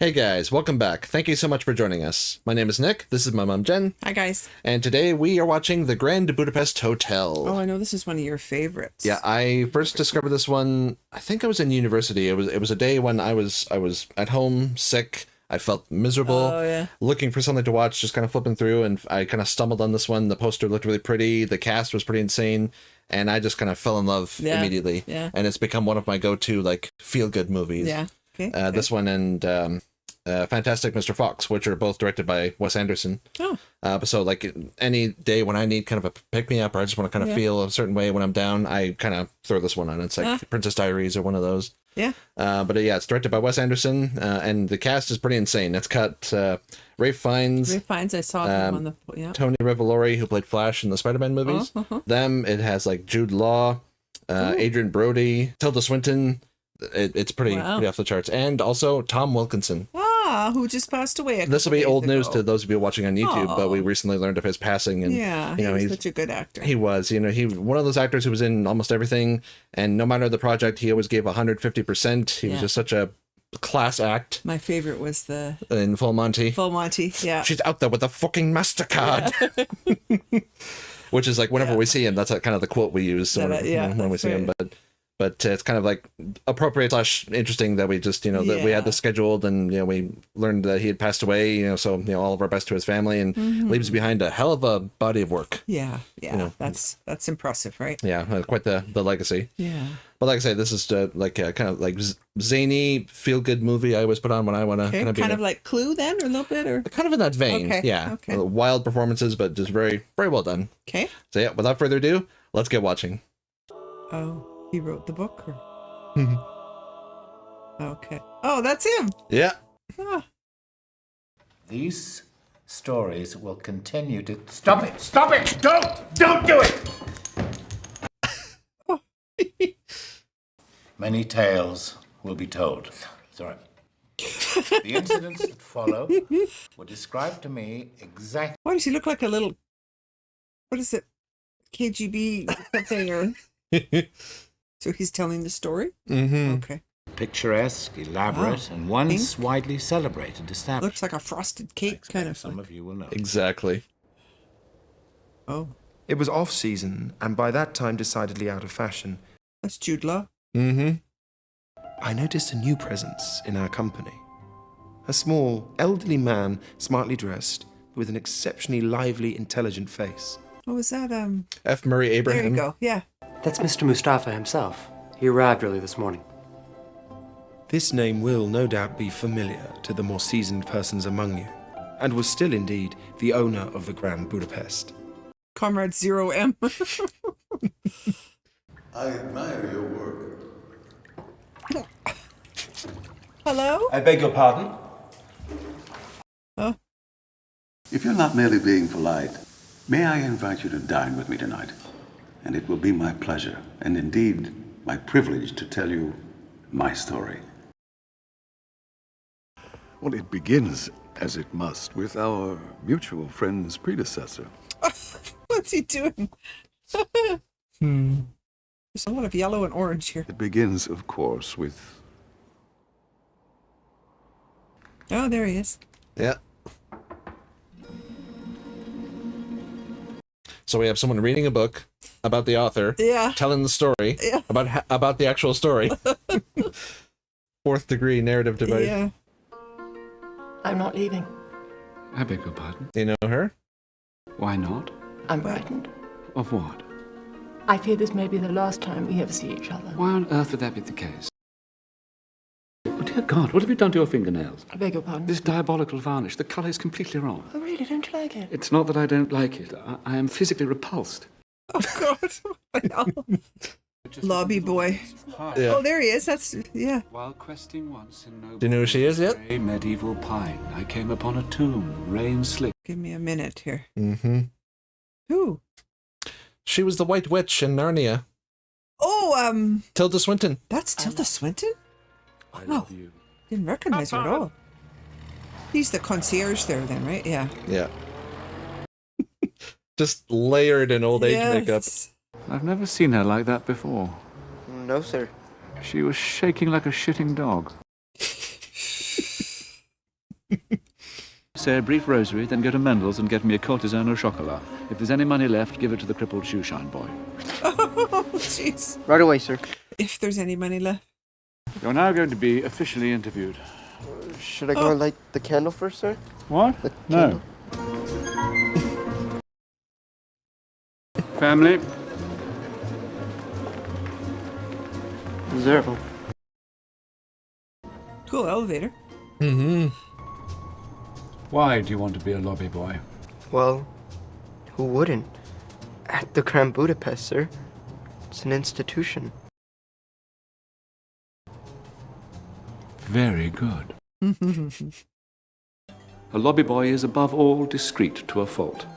Hey guys, welcome back. Thank you so much for joining us. My name is Nick, this is my mom Jen. Hi guys. And today we are watching The Grand Budapest Hotel. Oh, I know this is one of your favorites. Yeah, I first discovered this one, I think I was in university. It was a day when I was at home, sick. I felt miserable, looking for something to watch, just kind of flipping through, and I kind of stumbled on this one. The poster looked really pretty, the cast was pretty insane, and I just kind of fell in love immediately. Yeah. And it's become one of my go-to, like, feel-good movies. Yeah. Okay. This one and Fantastic Mr. Fox, which are both directed by Wes Anderson. Oh. So like any day when I need kind of a pick-me-up or I just want to kind of feel a certain way when I'm down, I kind of throw this one on. It's like Princess Diaries or one of those. Yeah. But yeah, it's directed by Wes Anderson, and the cast is pretty insane. It's got Ralph Fiennes. Ralph Fiennes, I saw him on the... Yeah. Tony Revolori, who played Flash in the Spider-Man movies. Them, it has like Jude Law, Adrian Brody, Tilda Swinton. It's pretty off the charts. And also Tom Wilkinson. Who just passed away. This will be old news to those of you watching on YouTube, but we recently learned of his passing. And he's such a good actor. He was, he one of those actors who was in almost everything, and no matter the project, he always gave 150%. He was just such a class act. My favorite was in Full Monty. Full Monty, yeah. She's out there with a fucking MasterCard. Which is like whenever we see him, that's kind of the quote we use when we see him. But it's kind of like appropriate / interesting that we just, that we had this scheduled, and, we learned that he had passed away, so, all of our best to his family, and leaves behind a hell of a body of work. Yeah. That's impressive, right? Yeah, quite the legacy. Yeah. But like I say, this is like kind of like zany, feel-good movie I always put on when I want to kind of like Clue then, or a little bit, or kind of in that vein. Okay. Yeah. Okay. Wild performances, but just very, very well done. Okay. So yeah, without further ado, let's get watching. Oh. He wrote the book? Or... Okay. Oh, that's him. Yeah. These stories will continue to... Stop it! Stop it! Don't do it! Many tales will be told. Sorry. The incidents that follow were described to me exactly... Why does he look like a little... What is it? KGB something or... So he's telling the story? Mm-hmm. Okay. Picturesque, elaborate, and once widely celebrated establishment. Looks like a frosted cake kind of thing. Some of you will know. Exactly. Oh. It was off-season, and by that time decidedly out of fashion. That's Jude Law. Mm-hmm. I noticed a new presence in our company. A small, elderly man, smartly dressed, with an exceptionally lively, intelligent face. What was that? F. Murray Abraham. There you go, yeah. That's Mr. Mustafa himself. He arrived early this morning. This name will no doubt be familiar to the more seasoned persons among you, and was still indeed the owner of the Grand Budapest. Comrade 0M. I admire your work. Hello? I beg your pardon? Oh. If you're not merely being polite, may I invite you to dine with me tonight? And it will be my pleasure, and indeed my privilege, to tell you my story. Well, it begins, as it must, with our mutual friend's predecessor. What's he doing? There's a lot of yellow and orange here. It begins, of course, with... Oh, there he is. Yeah. So we have someone reading a book about the author, telling the story about the actual story. Fourth degree narrative device. Yeah. I'm not leaving. I beg your pardon? Do you know her? Why not? I'm frightened. Of what? I fear this may be the last time we ever see each other. Why on earth would that be the case? Oh, dear God, what have you done to your fingernails? I beg your pardon? This diabolical varnish. The colour is completely wrong. Oh, really? Don't you like it? It's not that I don't like it. I am physically repulsed. Oh, God. Lobby boy. Yeah. Oh, there he is. That's, While questing once in noble... Do you know who she is yet? Medieval pine, I came upon a tomb, rain slick. Give me a minute here. Mm-hmm. Who? She was the White Witch in Narnia. Oh, Tilda Swinton. That's Tilda Swinton? I love you. Didn't recognize her at all. He's the concierge there then, right? Yeah. Yeah. Just layered in old age makeup. I've never seen her like that before. No, sir. She was shaking like a shitting dog. say a brief rosary, then go to Mendel's and get me a courtesan au chocolat. If there's any money left, give it to the crippled shoeshine boy. Oh, jeez. Right away, sir. If there's any money left. You're now going to be officially interviewed. Should I go and light the candle first, sir? What? The No. Family. Zero. Cool elevator. Mm-hmm. Why do you want to be a lobby boy? Well, who wouldn't? At the Grand Budapest, sir. It's an institution. Very good. A lobby boy is above all discreet to a fault.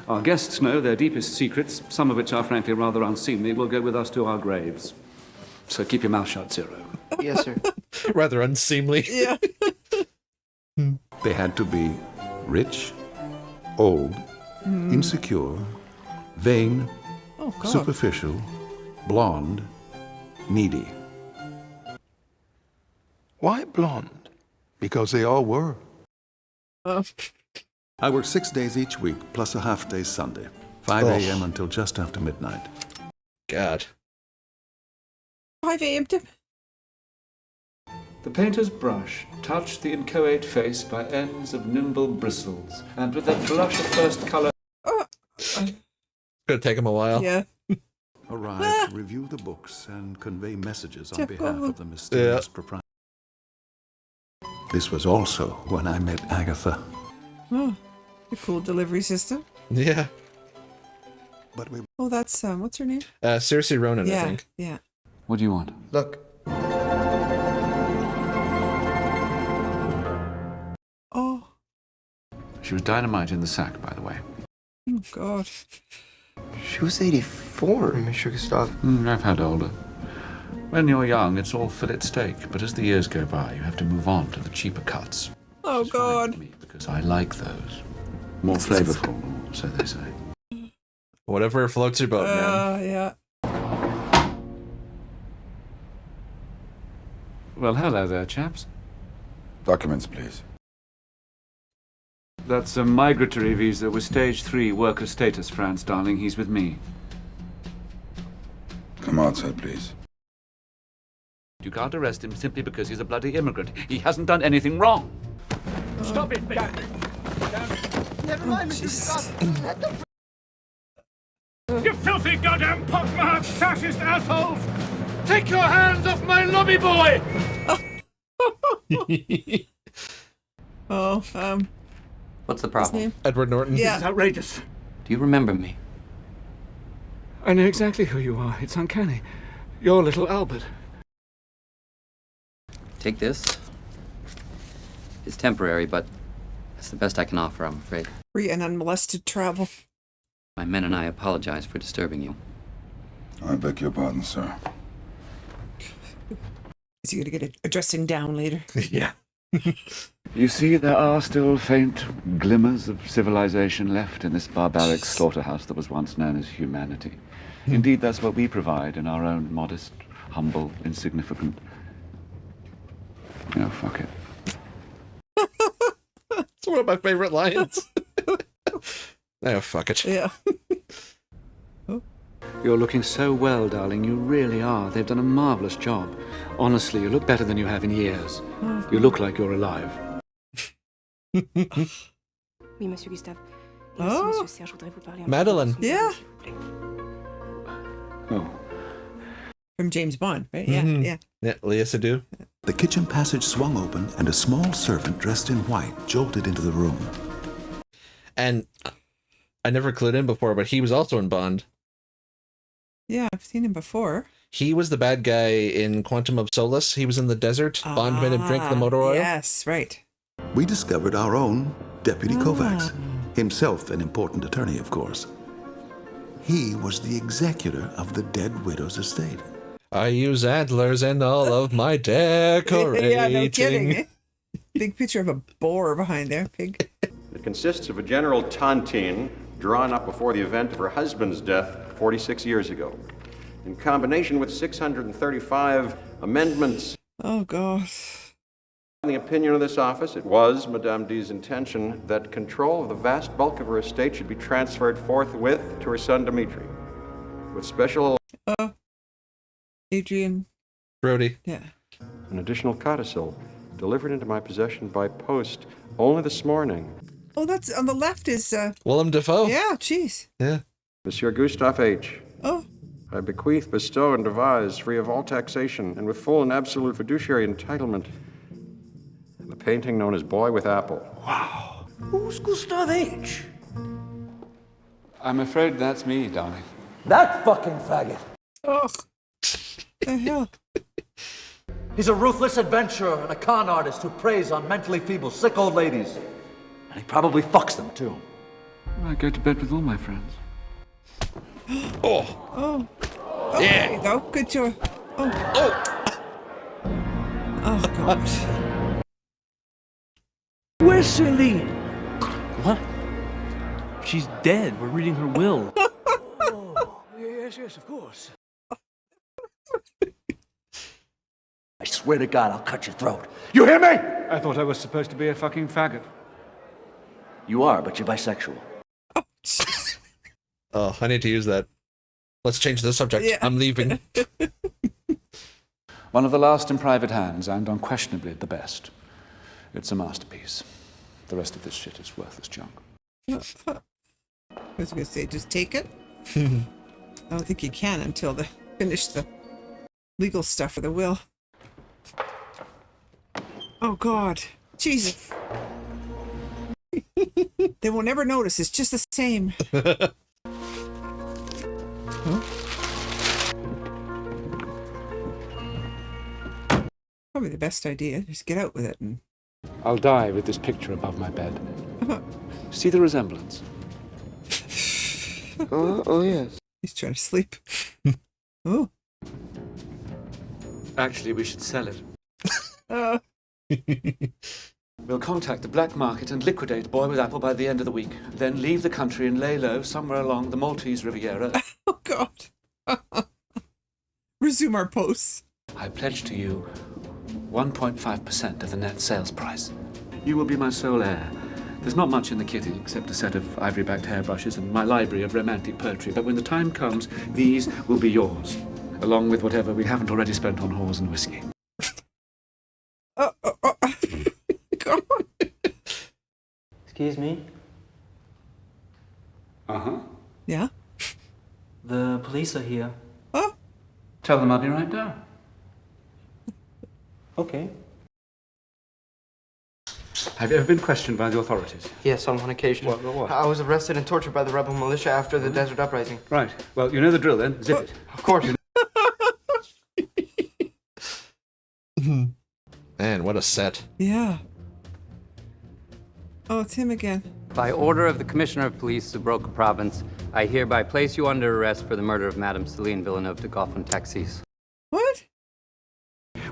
Our guests know their deepest secrets, some of which are frankly rather unseemly, will go with us to our graves. So keep your mouth shut, Zero. Yes, sir. Rather unseemly. Yeah. They had to be rich, old, insecure, vain, Oh, God. superficial, blonde, needy. Why blonde? Because they all were. Oh. I worked 6 days each week, plus a half-day Sunday. 5 Oh. a.m. until just after midnight. God. 5 a.m. to... The painter's brush touched the inchoate face by ends of nimble bristles, and with that blush of first colour... Gonna take him a while. Yeah. Arrived to review the books and convey messages on behalf Typical. of the mysterious proprietor. This was also when I met Agatha. Oh, a cool delivery system. Yeah. But we Oh, that's, what's her name? Cersei Ronan, I Yeah, think. yeah. What do you want? Look. Oh, She was dynamite in the sack, by the way. oh God. She was 84, Mr. Gustav. I've had older. When you're young, it's all fillet steak, but as the years go by, you have to move on to the cheaper cuts. Oh, Which is fine God. for me, because I like those. More flavorful, so they say. Whatever floats your boat, man. Yeah. Well, hello there, chaps. Documents, please. That's a migratory visa with stage 3 worker status, France, darling. He's with me. Come outside, please. You can't arrest him simply because he's a bloody immigrant. He hasn't done anything wrong. Stop it! Never mind, Mr. Gustav. You filthy goddamn pockmarked fascist assholes! Take your hands off my lobby boy! Oh, What's the his problem? name? Edward Norton. This is Yeah. outrageous. Do you remember me? I know exactly who you are. It's uncanny. You're little Albert. Take this. It's temporary, but it's the best I can offer, I'm afraid. Free and unmolested travel. My men and I apologize for disturbing you. I beg your pardon, sir. Is he gonna get a dressing down later? Yeah. You see, there are still faint glimmers of civilization left in this barbaric slaughterhouse that was once known as humanity. Indeed, that's what we provide in our own modest, humble, insignificant... Oh, fuck it. It's one of my favorite lines. Oh, fuck it. Yeah. You're looking so well, darling. You really are. They've done a marvelous job. Honestly, you look better than you have in years. You look like you're alive. Oui, Monsieur Gustave. Et aussi, Oh. Monsieur Serge, je voudrais vous parler un peu. Madeline. Yeah. Oh. From James Bond, right? Yeah, Mhm. yeah. Yeah, Leah Seydoux. The kitchen passage swung open, and a small servant dressed in white jolted into the room. And I never clued in before, but he was also in Bond. Yeah, I've seen him before. He was the bad guy in Quantum of Solace. He was in the desert. Bond made him drink the motor oil. Yes, right. We discovered our own Deputy Ah. Kovacs, himself an important attorney, of course. He was the executor of the dead widow's estate. I use antlers in all of my decorating. Yeah, no kidding. Eh? Big picture of a boar behind there. Pig. It consists of a general tontine drawn up before the event of her husband's death 46 years ago, in combination with 635 amendments. Oh, God. In the opinion of this office, it was Madame D's intention that control of the vast bulk of her estate should be transferred forthwith to her son Dimitri, with special Adrian Brody. Yeah. an additional codicil delivered into my possession by post only this morning. Oh, that's on the left is Willem Dafoe. Yeah, jeez. Yeah. Monsieur Gustave H. Oh. I bequeath, bestow, and devise, free of all taxation, and with full and absolute fiduciary entitlement, the painting known as Boy with Apple. Wow. Who's Gustave H? I'm afraid that's me, darling. That fucking faggot. Oh. The hell? He's a ruthless adventurer and a con artist who preys on mentally feeble, sick old ladies. And he probably fucks them, too. I go to bed with all my friends. Oh. Yeah. There you go. Good job. Oh. Oh, God. Where's Celine? What? She's dead. We're reading her will. Oh, yes, of course. I swear to God, I'll cut your throat. You hear me? I thought I was supposed to be a fucking faggot. You are, but you're bisexual. Oh, I need to use that. Let's change the subject. Yeah. I'm leaving. One of the last in private hands, and unquestionably the best. It's a masterpiece. The rest of this shit is worthless junk. I was going to say, just take it. I don't think you can until they finish the legal stuff for the will. Oh, God. Jesus. They won't ever notice. It's just the same. Huh? Probably the best idea. Just get out with it. And... I'll die with this picture above my bed. See the resemblance? Oh, yes. He's trying to sleep. Oh. Actually, we should sell it. We'll contact the black market and liquidate Boy with Apple by the end of the week. Then leave the country and lay low somewhere along the Maltese Riviera. Oh, God. Resume our posts. I pledge to you 1.5% of the net sales price. You will be my sole heir. There's not much in the kitty except a set of ivory-backed hairbrushes and my library of romantic poetry. But when the time comes, these will be yours, along with whatever we haven't already spent on whores and whiskey. God. Excuse me? Uh-huh. Yeah? The police are here. Oh. Tell them I'll be right down. Okay. Have you ever been questioned by the authorities? Yes, on one occasion. What? I was arrested and tortured by the rebel militia after the desert uprising. Right. Well, you know the drill then. Zip it. Of course. Man, what a set. Yeah. Oh, it's him again. By order of the Commissioner of Police of Broca Province, I hereby place you under arrest for the murder of Madame Celine Villeneuve de Goffin-Taxis. What?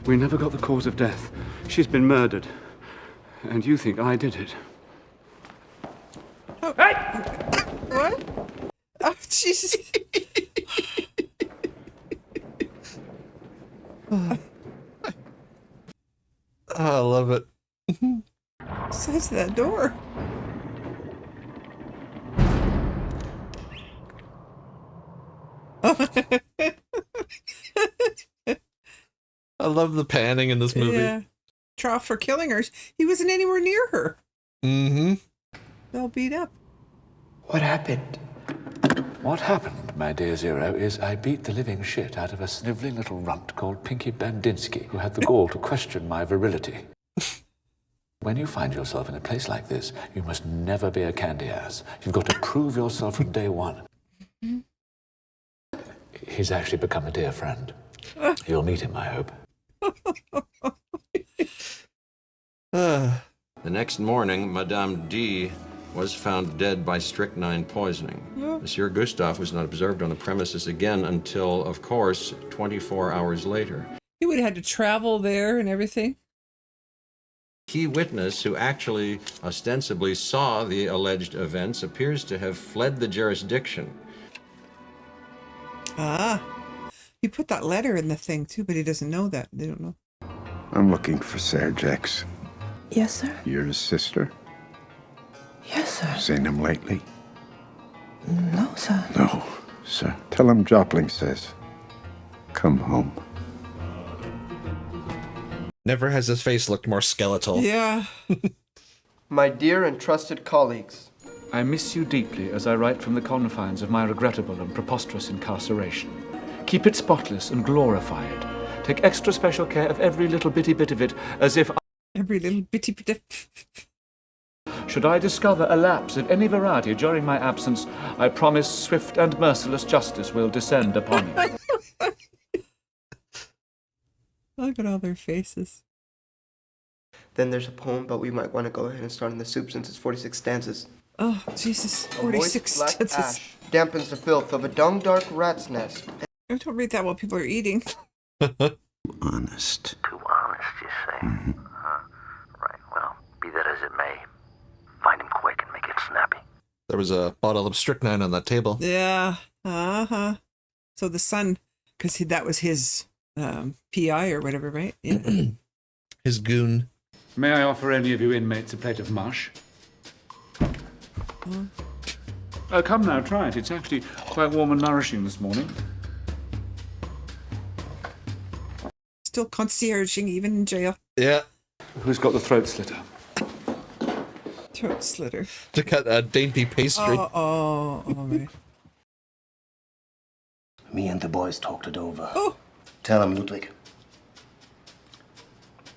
We never got the cause of death. She's been murdered. And you think I did it. Oh. Hey! What? Oh, Jesus. I love it. Size of that door. I love the panning in this movie. Yeah. Trial for killing her. He wasn't anywhere near her. Mm-hmm. All beat up. What happened? What happened, my dear Zero, is I beat the living shit out of a sniveling little runt called Pinky Bandinsky, who had the gall to question my virility. When you find yourself in a place like this, you must never be a candy ass. You've got to prove yourself from day one. He's actually become a dear friend. You'll meet him, I hope. The next morning, Madame D was found dead by strychnine poisoning. Monsieur Gustave was not observed on the premises again until, of course, 24 hours later. He would have had to travel there and everything. Key witness who actually ostensibly saw the alleged events appears to have fled the jurisdiction. Ah. He put that letter in the thing too, but he doesn't know that. They don't know. I'm looking for Serge X. Yes, sir. You're his sister? Yes, sir. Seen him lately? No, sir. No, sir. Tell him Jopling says, come home. Never has his face looked more skeletal. Yeah. My dear and trusted colleagues, I miss you deeply as I write from the confines of my regrettable and preposterous incarceration. Keep it spotless and glorify it. Take extra special care of every little bitty bit of it, as if every little bitty bit should I discover a lapse of any variety during my absence, I promise swift and merciless justice will descend upon you. Look at all their faces. Then there's a poem, but we might want to go ahead and start in the soup since it's 46 stanzas. Oh, Jesus. A moist 46 black stanzas. ash dampens the filth of a dung-dark rat's nest. I don't read that while people are eating. Honest. Too honest, you say? Right, well, be that as it may, find him quick and make it snappy. There was a bottle of strychnine on that table. Yeah. Uh-huh. So the son, because that was his PI or whatever, right? Yeah. His goon. May I offer any of you inmates a plate of mush? Oh, come now, try it. It's actually quite warm and nourishing this morning. Still concierging even in jail. Yeah. Who's got the throat slitter? Throat slitter. To cut a dainty pastry. Oh, right. Me and the boys talked it over. Oh. Tell him, Ludwig.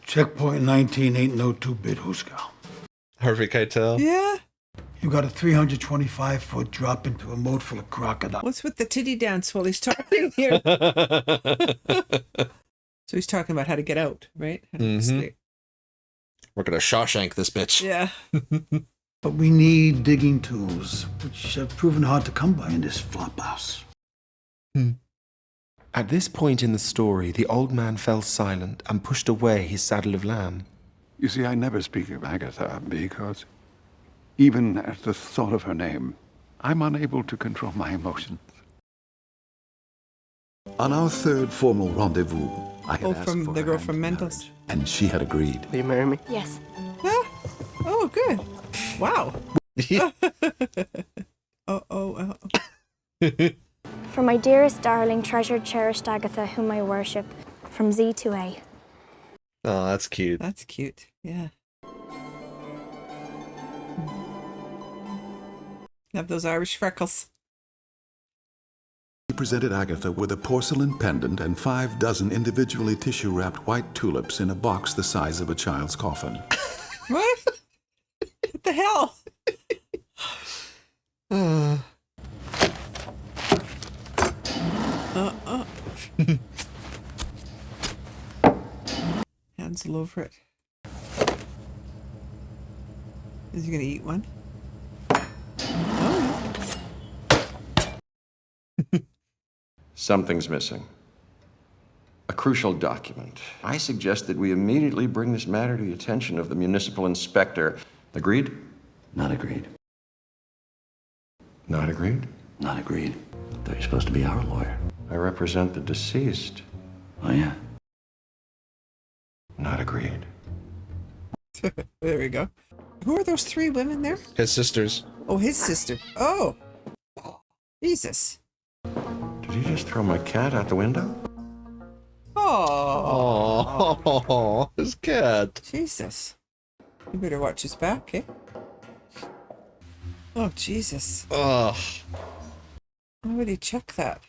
Checkpoint 19 ain't no 2-bit Huska. Harvey Keitel. Yeah. You got a 325-foot drop into a moat full of crocodiles. What's with the titty dance while he's talking here? So he's talking about how to get out, right? How to escape. We're gonna Shawshank this bitch. Yeah. But we need digging tools, which have proven hard to come by in this flophouse. At this point in the story, the old man fell silent and pushed away his saddle of lamb. You see, I never speak of Agatha because even at the thought of her name, I'm unable to control my emotions. On our third formal rendezvous, I had asked from for the her girl hand from in Mentos. marriage, and she had agreed. Will you marry me? Yes. Oh, good. Wow. Oh. For my dearest, darling, treasured, cherished Agatha, whom I worship, from Z to A. Oh, that's cute. That's cute. Yeah. Have those Irish freckles. He presented Agatha with a porcelain pendant and 6 individually tissue-wrapped white tulips in a box the size of a child's coffin. What? What the hell? Hands all over it. Is he gonna eat one? Something's missing. A crucial document. I suggest that we immediately bring this matter to the attention of the municipal inspector. Agreed? Not agreed. Not agreed? Not agreed. Thought you're supposed to be our lawyer. I represent the deceased. Oh, yeah? Not agreed. There we go. Who are those 3 women there? His sisters. Oh, his sister. Oh. Jesus. Did you just throw my cat out the window? Oh. His cat. Jesus. You better watch his back, eh? Oh, Jesus. Ugh. Why would he check that?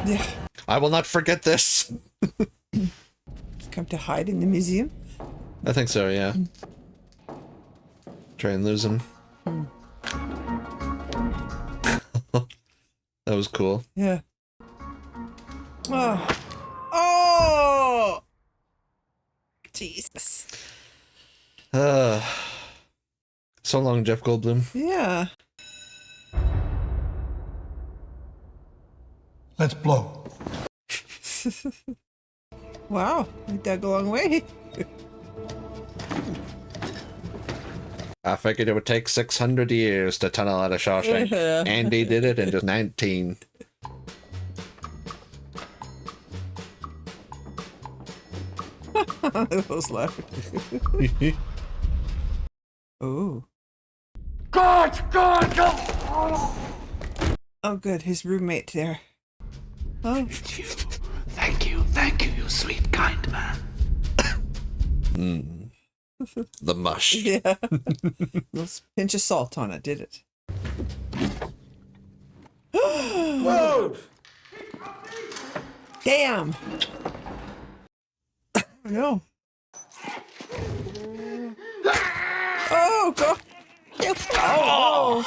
Yeah. I will not forget this. Come to hide in the museum? I think so, yeah. Try and lose him. That was cool. Yeah. Oh. Oh! Jesus. So long, Jeff Goldblum. Yeah. Let's blow. Wow, we dug a long way. I figured it would take 600 years to tunnel out of Shawshank. Andy did it in just 19. Those loud. Oh. God! God! God! Oh, good. His roommate there. Oh. Thank you, you sweet, kind man. The mush. Yeah. Little pinch of salt on it, did it? Whoa! Damn! No. Oh, God! Oh!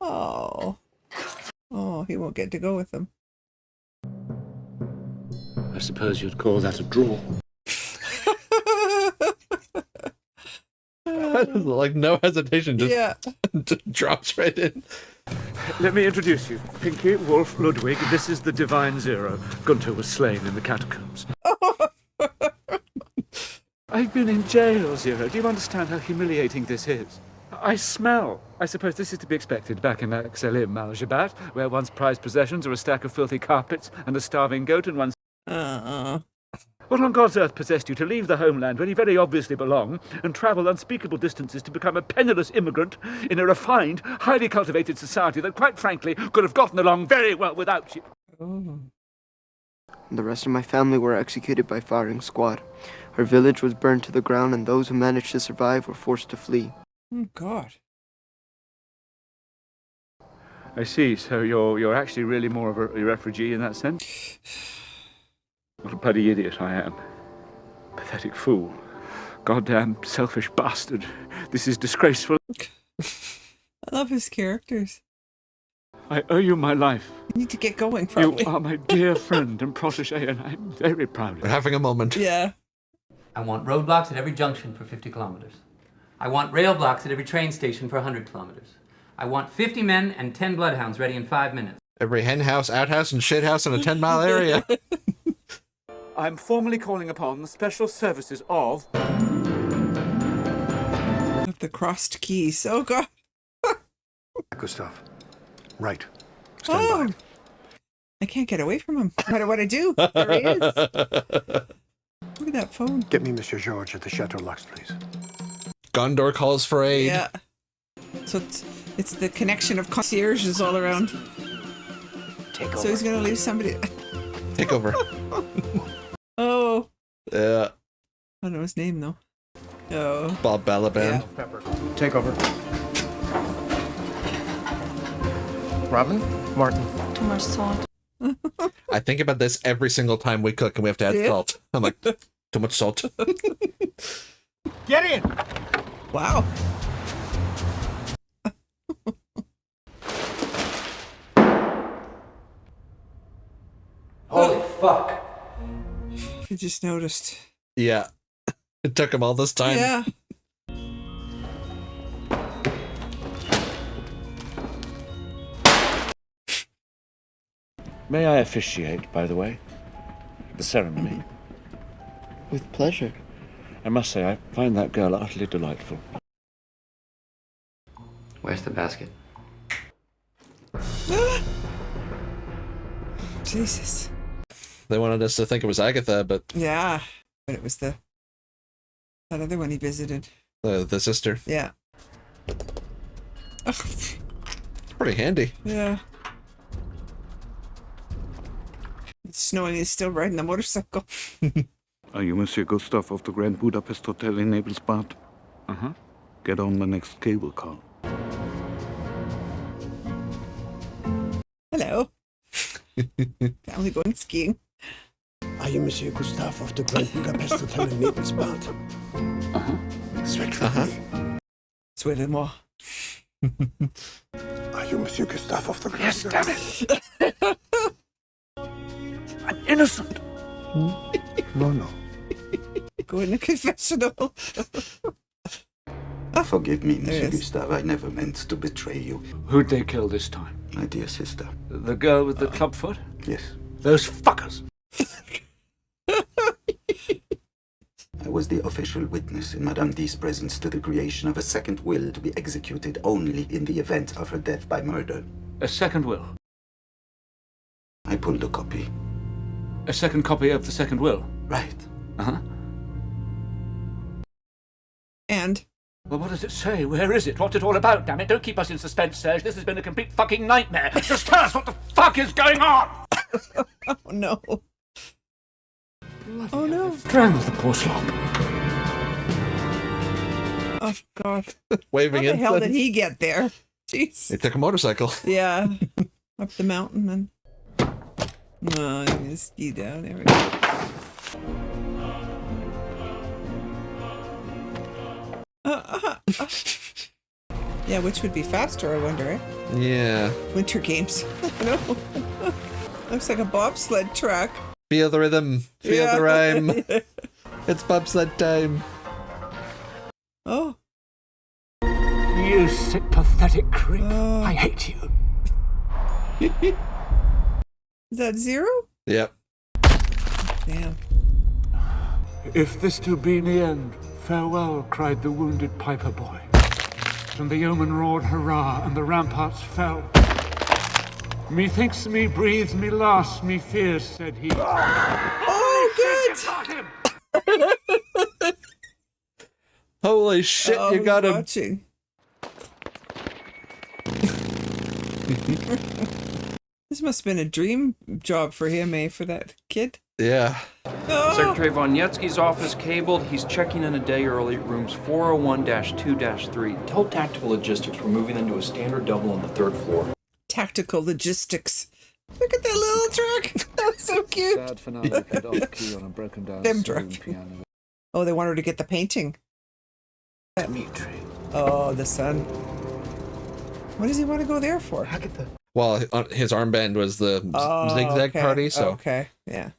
Oh! Oh, he won't get to go with them. I suppose you'd call that a draw. Like no hesitation, just, Yeah. just drops right in. Let me introduce you. Pinky, Wolf, Ludwig. This is the Divine Zero. Gunther was slain in the catacombs. I've been in jail, Zero. Do you understand how humiliating this is? I smell. I suppose this is to be expected back in Axelim, Al-Jabat, where one's prized possessions are a stack of filthy carpets and a starving goat and one's... What on God's earth possessed you to leave the homeland where you very obviously belong and travel unspeakable distances to become a penniless immigrant in a refined, highly cultivated society that, quite frankly, could have gotten along very well without you? The rest of my family were executed by firing squad. Our village was burned to the ground, and those who managed to survive were forced to flee. Oh, God. I see. So you're actually really more of a refugee in that sense? What a bloody idiot I am. Pathetic fool. Goddamn selfish bastard. This is disgraceful. I love his characters. I owe you my life. You need to get going, probably. You are my dear friend and protege, and I'm very proud of you. We're having a moment. Yeah. I want roadblocks at every junction for 50 kilometers. I want rail blocks at every train station for 100 kilometers. I want 50 men and 10 bloodhounds ready in 5 minutes. Every hen house, outhouse, and shit house in a 10-mile area. I'm formally calling upon the special services of... The crossed keys. Oh, God. Gustav. Right. Oh. I can't get away from him. No matter what I do. There he is. Look at that phone. Get me Monsieur George at the Chateau Lux, please. Gondor calls for aid. Yeah. So it's the connection of concierges all around. So he's going to leave somebody... Take over. Oh. Yeah. I don't know his name, though. Oh. Bob Balaban. Yeah. Pepper. Take over. Robin? Martin. Too much salt. I think about this every single time we cook and we have to add salt. I'm like, too much salt. Get in! Wow. Holy fuck. I just noticed. Yeah. It took him all this time. Yeah. May I officiate, by the way? The ceremony? With pleasure. I must say, I find that girl utterly delightful. Where's the basket? Jesus. They wanted us to think it was Agatha, but... Yeah. But it was that other one he visited. The sister. Yeah. Pretty handy. Yeah. It's snowing. He's still riding the motorcycle. Are you Monsieur Gustav of the Grand Budapest Hotel in Naples, Bad? Uh-huh. Get on the next cable car. Hello. Family going skiing. Are you Monsieur Gustav of the Grand Budapest Hotel in Naples, Bad? Uh-huh. Straight from me. Suivez-moi. Are you Monsieur Gustav of the Grand Yes, damn it! I'm innocent! No. Go in the confessional. Forgive me, There Monsieur it is. Gustave. I never meant to betray you. Who'd they kill this time? My dear sister. The girl with the clubfoot? Yes. Those fuckers! I was the official witness in Madame D's presence to the creation of a second will to be executed only in the event of her death by murder. A second will? I pulled a copy. A second copy of the second will? Right. Uh-huh. And? Well, what does it say? Where is it? What's it all about, damn it? Don't keep us in suspense, Serge. This has been a complete fucking nightmare. Just tell us what the fuck is going on! Oh, no. Oh, no. Strangle the poor slop. Oh, God. Waving How the hell did incense. he get there? Jeez. He took a motorcycle. Yeah. Up the mountain and... Oh, I'm gonna ski down. There we go. Yeah, which would be faster, I wonder, eh? Yeah. Winter games. No. Looks like a bobsled track. Feel the rhythm. Feel Yeah. the rhyme. It's bobsled time. Oh. You sick, pathetic creep. I hate you. Is that zero? Yep. Damn. If this to be the end, farewell, cried the wounded piper boy. And the yeoman roared hurrah, and the ramparts fell. Methinks me breathes me last, me fears, said he. Oh, good! Holy shit, Oh, you who's got him. watching? This must have been a dream job for him, eh, for that kid? Yeah. Oh. Secretary Von Yetzky's office cabled. He's checking in a day early. Rooms 401-2-3. Tell Tactical Logistics we're moving them to a standard double on the 3rd floor. Tactical logistics. Look at that little truck. That's so cute. Sad finale played off key on a broken down Them saloon drunk. piano. Oh, they want her to get the painting. Dimitri. Oh, the sun. What does he want to go there for? Well, his armband was the zigzag okay. party, so Okay, yeah.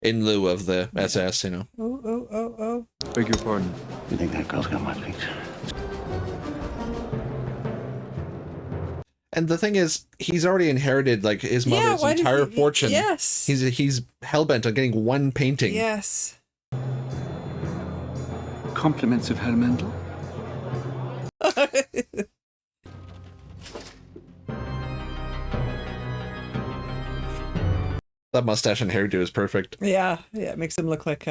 in lieu of the SS, you know. Oh. Beg your pardon. You think that girl's got my picture? And the thing is, he's already inherited like his mother's why did entire he- fortune. yes. He's hellbent on getting one painting. Yes. Compliments of Herr Mendel. That mustache and hairdo is perfect. Yeah, it makes him look like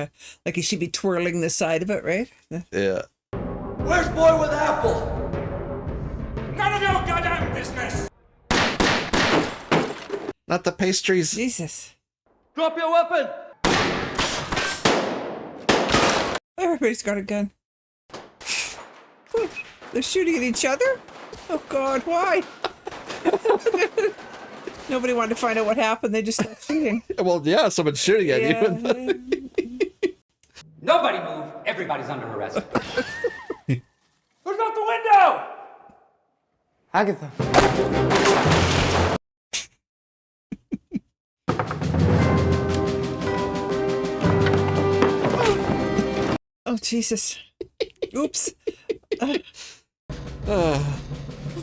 he should be twirling the side of it, right? Yeah. Where's boy with apple? None of your goddamn business! Not the pastries. Jesus. Drop your weapon! Everybody's got a gun. They're shooting at each other? Oh God, why? Nobody wanted to find out what happened. They just started shooting. Well, yeah, someone's shooting at you. Nobody move. Everybody's under arrest. Who's out the window? Agatha. Oh, Jesus. Oops.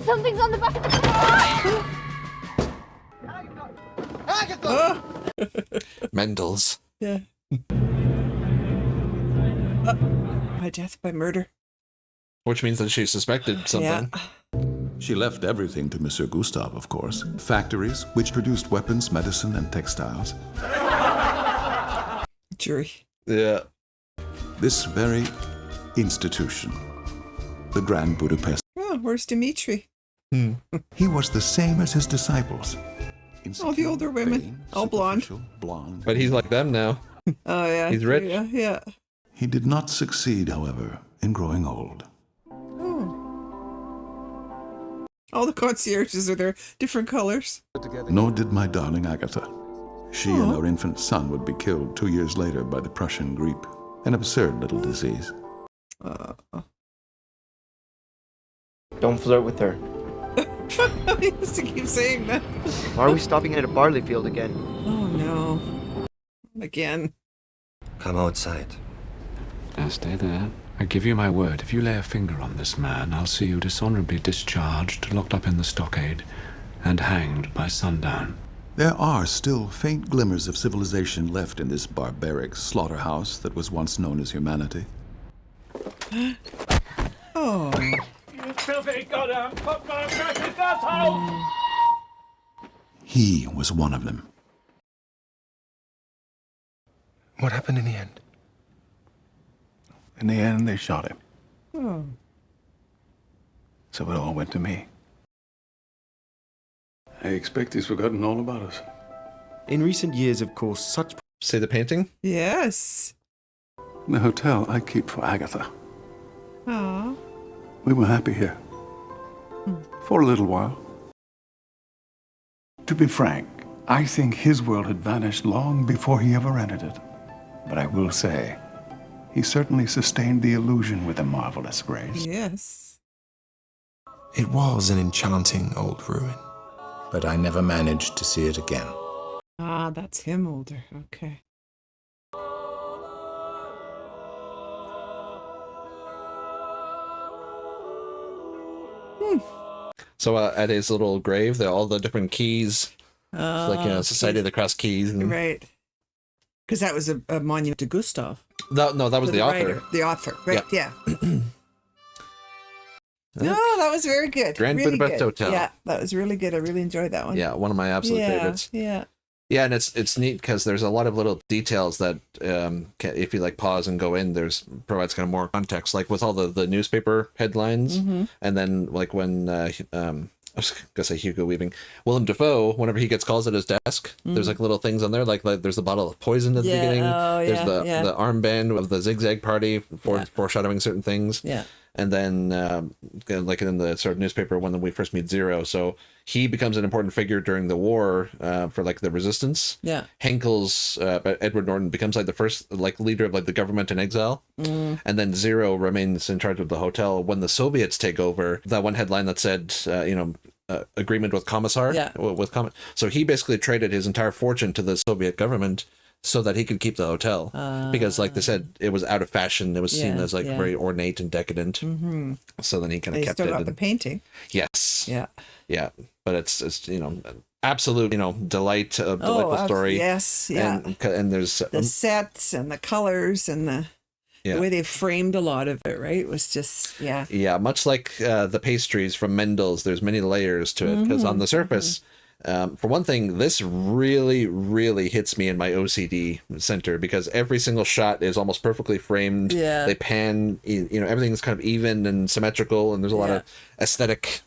Something's on the back of the car! Oh. Mendel's. Yeah. By death, by murder. Which means that she suspected something. She left everything to Monsieur Gustave, of course. Factories, which produced weapons, medicine, and textiles. Jury. Yeah. This very institution, the Grand Budapest. Oh, where's Dimitri? He was the same as his disciples. All the older women. All blonde. Blonde. But he's like them now. Oh, yeah. He's rich. Yeah. He did not succeed, however, in growing old. Oh. All the concierges are there, different colors. Nor did my darling Agatha. She and our infant son would be killed 2 years later by the Prussian grippe, an absurd little disease. Don't flirt with her. He used to keep saying that. Why are we stopping at a barley field again? Oh, no. Again. Come outside. Now stay there. I give you my word, if you lay a finger on this man, I'll see you dishonorably discharged, locked up in the stockade, and hanged by sundown. There are still faint glimmers of civilization left in this barbaric slaughterhouse that was once known as humanity. Oh. You filthy goddamn football racist asshole! He was one of them. What happened in the end? In the end, they shot him. So it all went to me. I expect he's forgotten all about us. In recent years, of course, such... Say the painting? Yes. The hotel I keep for Agatha. Aw. We were happy here. For a little while. To be frank, I think his world had vanished long before he ever entered it. But I will say, he certainly sustained the illusion with a marvelous grace. Yes. It was an enchanting old ruin. But I never managed to see it again. Ah, that's him older. Okay. So at his little grave, there are all the different keys. Like, you know, Society of the Cross Keys. And... Right. Because that was a monument to Gustav. No, that was the author. Writer. The author, right? Yeah. No, that was very good. Grand really Budapest good. Hotel. Yeah, that was really good. I really enjoyed that one. Yeah, one of my absolute favorites. Yeah. Yeah, and it's neat because there's a lot of little details that if you like pause and go in, provides kind of more context. Like with all the newspaper headlines, and then like when I was gonna say Hugo Weaving, Willem Dafoe, whenever he gets calls at his desk, there's like little things on there, like there's the bottle of poison at the beginning. There's the armband of the Zigzag Party foreshadowing certain things. Yeah. And then, like in the sort of newspaper when we first meet Zero, so he becomes an important figure during the war for like the resistance. Yeah. Henkel's Edward Norton becomes like the first like leader of like the government in exile, and then Zero remains in charge of the hotel when the Soviets take over. That one headline that said, agreement with Commissar. Yeah. So he basically traded his entire fortune to the Soviet government so that he could keep the hotel, because like they said, it was out of fashion. It was seen as like very ornate and decadent. So then he kind of kept still it. got the painting. Yes. Yeah. But it's absolute delightful story. Yes. Yeah. And there's the sets and the colors and the way they framed a lot of it. Right. It was just much like the pastries from Mendel's. There's many layers to it because on the surface. For one thing, this really, really hits me in my OCD center because every single shot is almost perfectly framed. Yeah. They pan, everything is kind of even and symmetrical, and there's a lot of aesthetic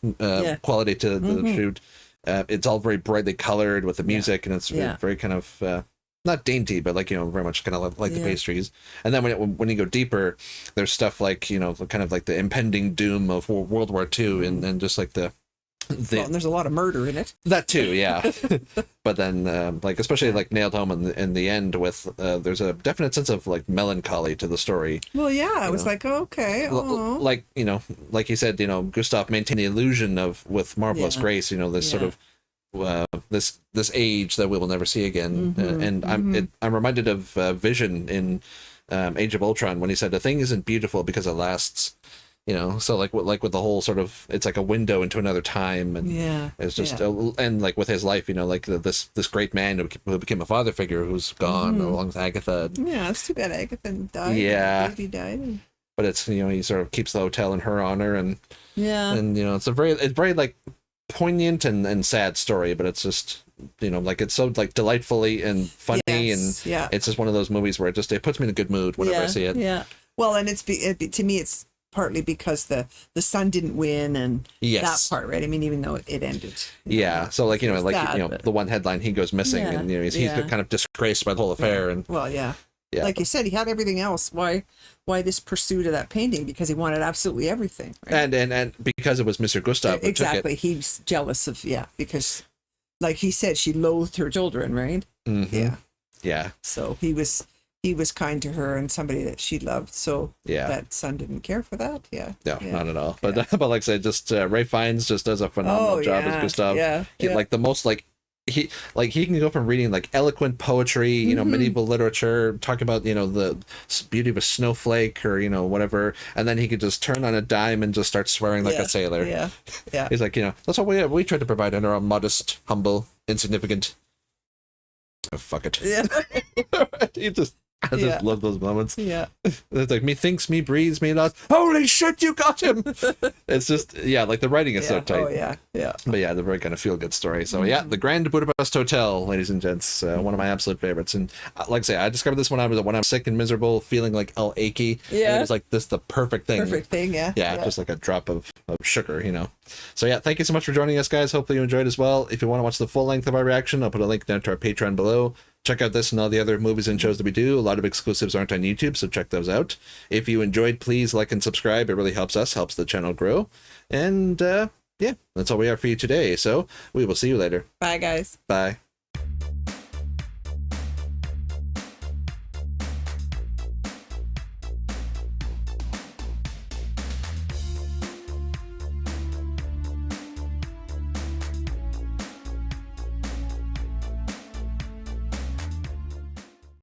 quality to the shoot. It's all very brightly colored with the music, and it's very kind of not dainty, but like very much kind of like the pastries. And then when you go deeper, there's stuff like kind of like the impending doom of World War II, and just like and there's a lot of murder in it. That too, yeah. But then, like especially like nailed home in the end with there's a definite sense of like melancholy to the story. Well, yeah, I was like, okay, like like you said, Gustav maintained the illusion of with marvelous grace. This sort of this age that we will never see again. And I'm reminded of Vision in Age of Ultron when he said the thing isn't beautiful because it lasts. So like with the whole sort of, it's like a window into another time, and it's just and like with his life, like this great man who became a father figure who's gone along with Agatha. Yeah, it's too bad Agatha died. Yeah, baby died. But it's he sort of keeps the hotel in her honor, and it's very like poignant and sad story, but it's just like it's so like delightfully and funny, and it's just one of those movies where it puts me in a good mood whenever I see it. Yeah, well, and to me it's partly because the son didn't win, and that part, right? I mean, even though it ended. So like the one headline, he goes missing, and he's kind of disgraced by the whole affair, and like you said, he had everything else. Why this pursuit of that painting? Because he wanted absolutely everything, right? and because it was Mr. Gustav who exactly, took it. He's jealous of because like he said, she loathed her children, right? So he was kind to her and somebody that she loved. So that son didn't care for that. No, not at all. But but like I said, just Ray Fiennes just does a phenomenal job as Gustav. Like the most like he can go from reading like eloquent poetry, medieval literature, talk about the beauty of a snowflake or whatever, and then he could just turn on a dime and just start swearing like a sailor. He's like that's what we try to provide in our own modest, humble, insignificant. Oh, fuck it. Yeah. He just. I just love those moments. Yeah. It's like, me thinks, me breathes, me not. Holy shit, you got him! It's just, like the writing is so tight. Oh, yeah. But yeah, the very kind of feel-good story. So yeah, the Grand Budapest Hotel, ladies and gents, one of my absolute favorites. And like I say, I discovered this when I was sick and miserable, feeling like all achy. Yeah. And it was like this the perfect thing. Yeah. Yeah, just like a drop of sugar, So yeah, thank you so much for joining us, guys. Hopefully you enjoyed as well. If you want to watch the full length of our reaction, I'll put a link down to our Patreon below. Check out this and all the other movies and shows that we do. A lot of exclusives aren't on YouTube, so check those out. If you enjoyed, please like and subscribe. It really helps us, helps the channel grow. And yeah, that's all we have for you today. So we will see you later. Bye, guys. Bye.